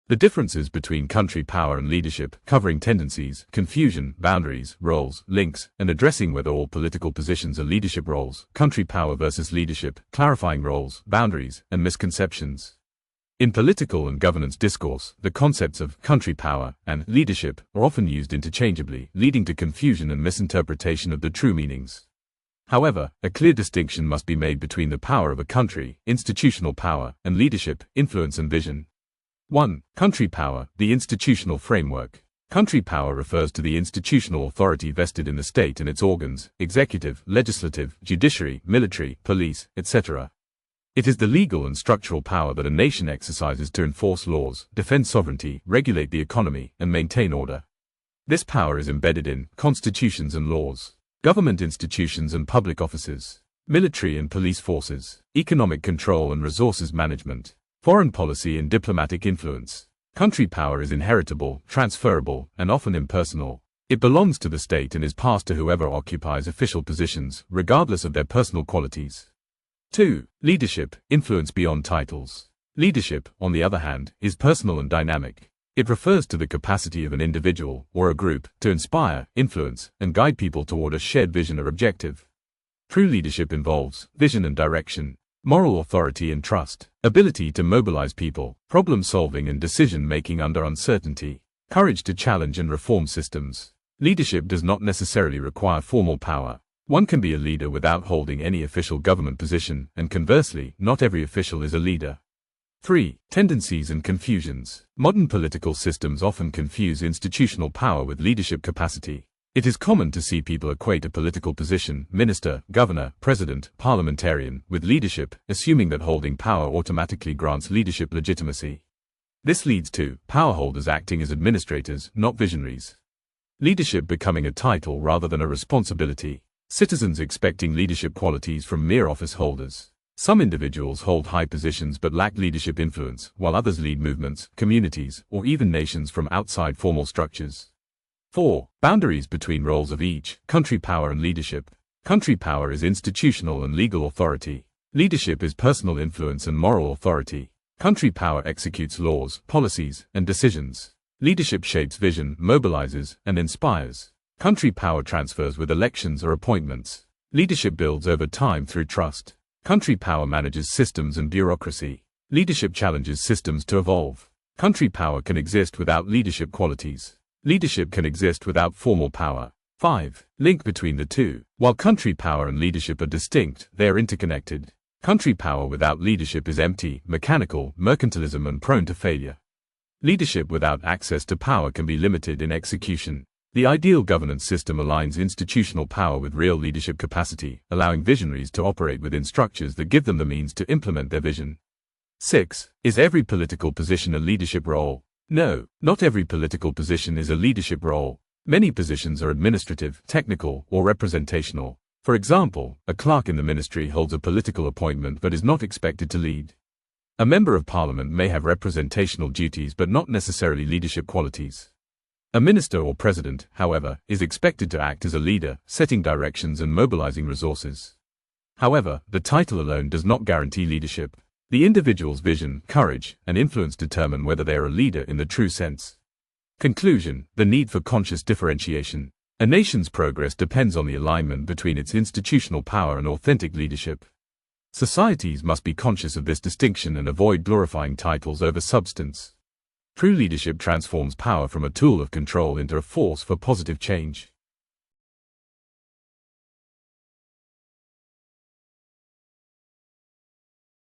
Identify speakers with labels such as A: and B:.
A: The differences between country power and leadership, covering tendencies, confusion, boundaries, roles, links, and addressing whether all political positions are leadership roles, country power versus leadership, clarifying roles, boundaries, and misconceptions. In political and governance discourse, the concepts of country power and leadership are often used interchangeably, leading to confusion and misinterpretation of the true meanings. However, a clear distinction must be made between the power of a country, institutional power, and leadership, influence and vision. 1. Country power, the institutional framework. Country power refers to the institutional authority vested in the state and its organs, executive, legislative, judiciary, military, police, etc. It is the legal and structural power that a nation exercises to enforce laws, defend sovereignty, regulate the economy, and maintain order. This power is embedded in constitutions and laws, government institutions and public offices, military and police forces, economic control and resources management, foreign policy and diplomatic influence. Country power is inheritable, transferable, and often impersonal. It belongs to the state and is passed to whoever occupies official positions, regardless of their personal qualities. 2. Leadership, influence beyond titles. Leadership, on the other hand, is personal and dynamic. It refers to the capacity of an individual, or a group, to inspire, influence, and guide people toward a shared vision or objective. True leadership involves vision and direction, moral authority and trust, ability to mobilize people, problem-solving and decision-making under uncertainty, courage to challenge and reform systems. Leadership does not necessarily require formal power. One can be a leader without holding any official government position, and conversely, not every official is a leader. 3. Tendencies and confusions. Modern political systems often confuse institutional power with leadership capacity. It is common to see people equate a political position, minister, governor, president, parliamentarian, with leadership, assuming that holding power automatically grants leadership legitimacy. This leads to power holders acting as administrators, not visionaries. Leadership becoming a title rather than a responsibility. Citizens expecting leadership qualities from mere office holders. Some individuals hold high positions but lack leadership influence, while others lead movements, communities, or even nations from outside formal structures. 4. Boundaries between roles of each, country power and leadership. Country power is institutional and legal authority. Leadership is personal influence and moral authority. Country power executes laws, policies, and decisions. Leadership shapes vision, mobilizes, and inspires. Country power transfers with elections or appointments. Leadership builds over time through trust. Country power manages systems and bureaucracy. Leadership challenges systems to evolve. Country power can exist without leadership qualities. Leadership can exist without formal power. 5. Link between the two. While country power and leadership are distinct, they are interconnected. Country power without leadership is empty, mechanical, mercantilism and prone to failure. Leadership without access to power can be limited in execution. The ideal governance system aligns institutional power with real leadership capacity, allowing visionaries to operate within structures that give them the means to implement their vision. 6. Is every political position a leadership role? No, not every political position is a leadership role. Many positions are administrative, technical, or representational. For example, a clerk in the ministry holds a political appointment but is not expected to lead. A member of parliament may have representational duties but not necessarily leadership qualities. A minister or president, however, is expected to act as a leader, setting directions and mobilizing resources. However, the title alone does not guarantee leadership. The individual's vision, courage, and influence determine whether they are a leader in the true sense. Conclusion: the need for conscious differentiation. A nation's progress depends on the alignment between its institutional power and authentic leadership. Societies must be conscious of this distinction and avoid glorifying titles over substance. True leadership transforms power from a tool of control into a force for positive change.